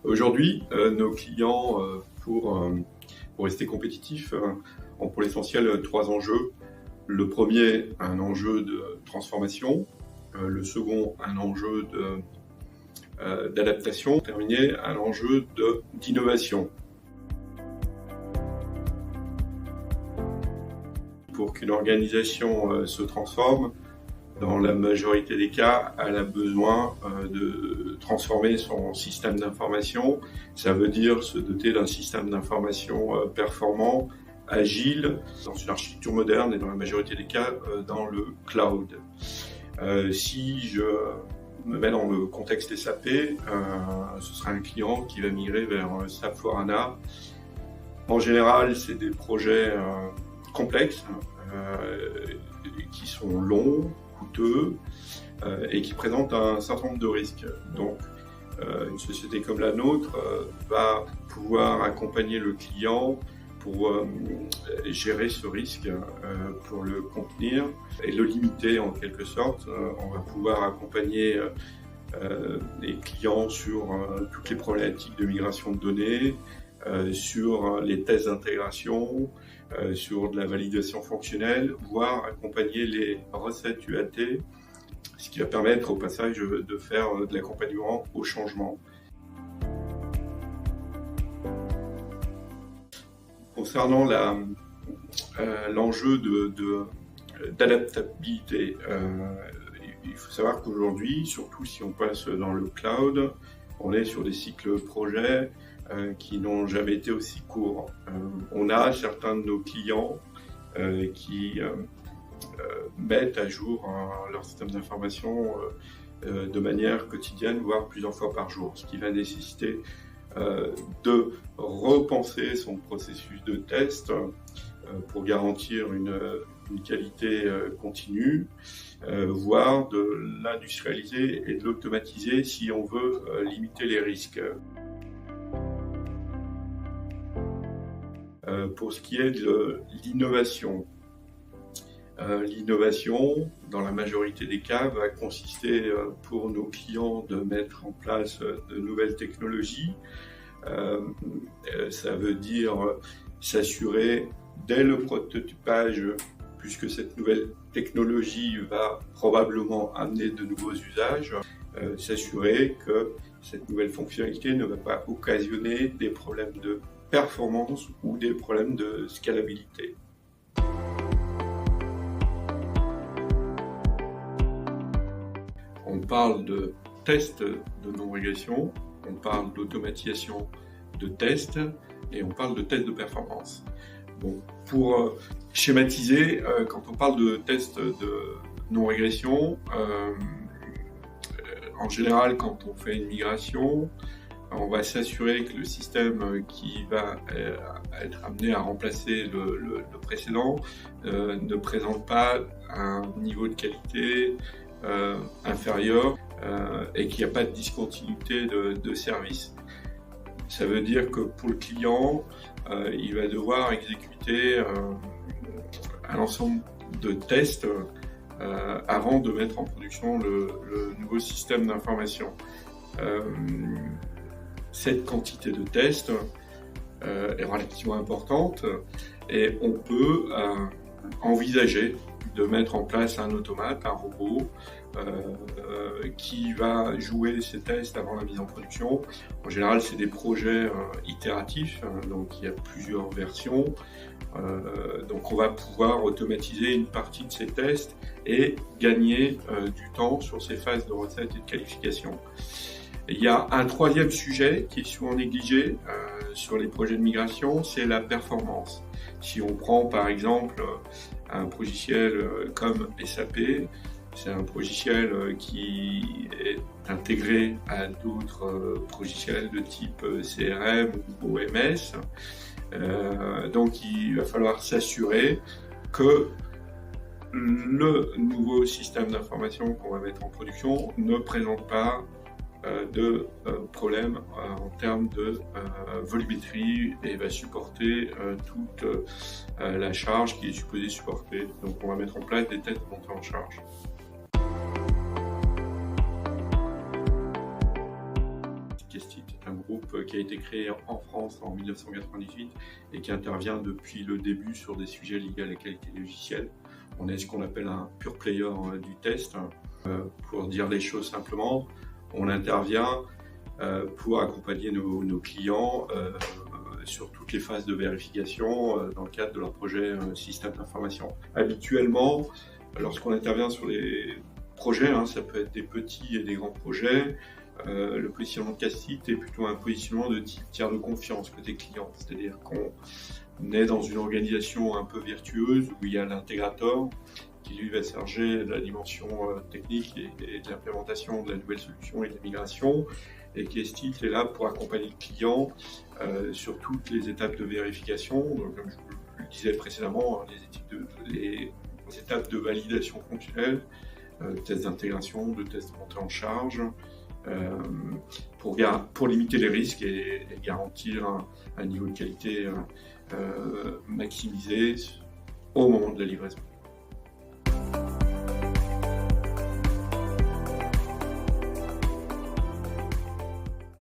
Aujourd'hui, nos clients, pour rester compétitifs, ont pour l'essentiel trois enjeux. Le premier, un enjeu de transformation. Le second, un enjeu d'adaptation. Terminé, un enjeu d'innovation. Pour qu'une organisation se transforme, dans la majorité des cas, elle a besoin de transformer son système d'information. Ça veut dire se doter d'un système d'information performant, agile, dans une architecture moderne et dans la majorité des cas dans le cloud. Si je me mets dans le contexte SAP, ce sera un client qui va migrer vers SAP S/4HANA. En général, c'est des projets complexes qui sont longs, coûteux et qui présentent un certain nombre de risques. Donc, une société comme la nôtre va pouvoir accompagner le client pour gérer ce risque, pour le contenir et le limiter en quelque sorte. On va pouvoir accompagner les clients sur toutes les problématiques de migration de données, sur les tests d'intégration, sur de la validation fonctionnelle, voire accompagner les recettes UAT, ce qui va permettre au passage de faire de l'accompagnement au changement. Concernant l'enjeu d'adaptabilité, il faut savoir qu'aujourd'hui, surtout si on passe dans le cloud, on est sur des cycles projets qui n'ont jamais été aussi courts. On a certains de nos clients qui mettent à jour leur système d'information de manière quotidienne, voire plusieurs fois par jour, ce qui va nécessiter de repenser son processus de test pour garantir une qualité continue, voire de l'industrialiser et de l'automatiser si on veut limiter les risques. Pour ce qui est de l'innovation, l'innovation, dans la majorité des cas, va consister pour nos clients de mettre en place de nouvelles technologies. Ça veut dire s'assurer dès le prototypage, puisque cette nouvelle technologie va probablement amener de nouveaux usages, s'assurer que cette nouvelle fonctionnalité ne va pas occasionner des problèmes de performance ou des problèmes de scalabilité. On parle de tests de non-régression, on parle d'automatisation de tests et on parle de tests de performance. Bon, pour schématiser, quand on parle de tests de non-régression, en général, quand on fait une migration, on va s'assurer que le système qui va être amené à remplacer le précédent ne présente pas un niveau de qualité inférieur et qu'il n'y a pas de discontinuité de service. Ça veut dire que pour le client, il va devoir exécuter un ensemble de tests avant de mettre en production le nouveau système d'information. Cette quantité de tests est relativement importante et on peut envisager de mettre en place un automate, un robot qui va jouer ces tests avant la mise en production. En général, c'est des projets itératifs, donc il y a plusieurs versions. Donc on va pouvoir automatiser une partie de ces tests et gagner du temps sur ces phases de recette et de qualification. Il y a un troisième sujet qui est souvent négligé sur les projets de migration, c'est la performance. Si on prend par exemple un logiciel comme SAP, c'est un logiciel qui est intégré à d'autres logiciels de type CRM ou OMS. Donc il va falloir s'assurer que le nouveau système d'information qu'on va mettre en production ne présente pas de problèmes en termes de volumétrie et va supporter toute la charge qui est supposée supporter. Donc on va mettre en place des tests de montée en charge. Ce qui Kestit est un groupe qui a été créé en France en 1998 et qui intervient depuis le début sur des sujets liés à la qualité logicielle. On est ce qu'on appelle un pure player du test. Pour dire les choses simplement, on intervient pour accompagner nos clients sur toutes les phases de vérification dans le cadre de leur projet système d'information. Habituellement, lorsqu'on intervient sur les projets, ça peut être des petits et des grands projets, le positionnement de Kestit est plutôt un positionnement de type tiers de confiance côté client, c'est-à-dire qu'on est dans une organisation un peu vertueuse où il y a l'intégrateur qui lui va se charger de la dimension technique et de l'implémentation de la nouvelle solution et de la migration. Et Kestit est là pour accompagner le client sur toutes les étapes de vérification. Donc, comme je vous le disais précédemment, les étapes de validation fonctionnelle, tests d'intégration, de tests de montée en charge, pour limiter les risques et garantir un niveau de qualité maximisé au moment de la livraison.